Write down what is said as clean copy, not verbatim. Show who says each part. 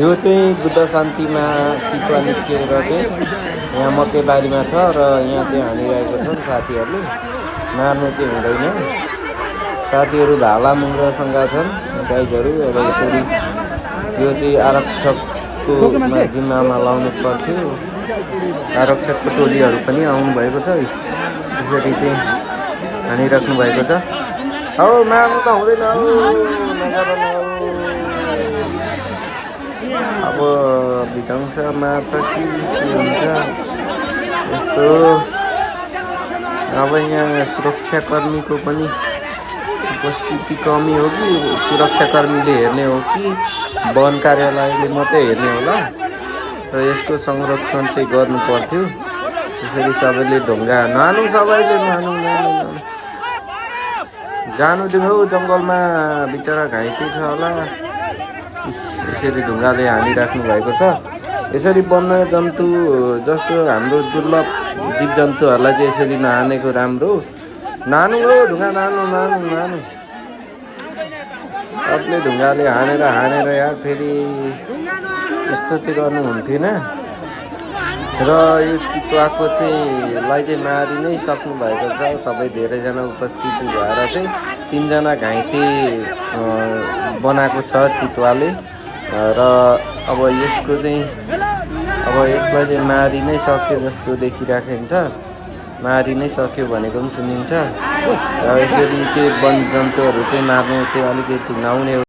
Speaker 1: यो चाहिँ बुद्ध शान्तिमा चितुवा निस्केर चाहिँ यहाँ मकैबारीमा छ र यहाँ चाहिँ हानिरहेको छन् साथीहरूले। मार्नु चाहिँ हुँदैन। साथीहरू भाला मुङ्ग्रासँग छन् गाइजहरू। अब यसरी यो चाहिँ आरक्षकको जिम्मामा लाउनु पर्थ्यो। आरक्षकको टोलीहरू पनि आउनुभएको छ। यसरी चाहिँ हानिराख्नु भएको छ। औ मार्नु त हुँदैन। अब विध्वंस मार्छ कि के हुन्छ यस्तो। अब यहाँ सुरक्षाकर्मीको पनि उपस्थिति कमी हो कि सुरक्षाकर्मीले हेर्ने हो कि वन कार्यालयले मात्रै हेर्ने होला। र यसको संरक्षण चाहिँ गर्नु पर्थ्यो। यसरी सबैले ढुङ्गा नहानु, सबैले नहानु जानु दिनु जङ्गलमा, बिचरा घाइते छ होला। यसरी ढुङ्गाले हानिराख्नु भएको छ। यसरी वन्य जन्तु जस्तो हाम्रो दुर्लभ जीव जन्तुहरूलाई चाहिँ यसरी नहानेको राम्रो। नहानु हो ढुङ्गा नहानु। सबले ढुङ्गाले हानेर यार फेरि यस्तो चाहिँ गर्नु हुन्थेन। र यो चितुवाको चाहिँ मारि नै सक्नु भएको छ। सबै धेरैजना उपस्थिति भएर चाहिँ 3 जना घाइते बनाएको छ चितुवाले। र अब यसको चाहिँ अब यसलाई चाहिँ मारि नै सक्यो जस्तो देखिराखिन्छ। मारि नै सक्यो भनेको पनि सुनिन्छ। र यसरी चाहिँ वन जन्तुहरू चाहिँ मार्नु चाहिँ अलिकति नहुने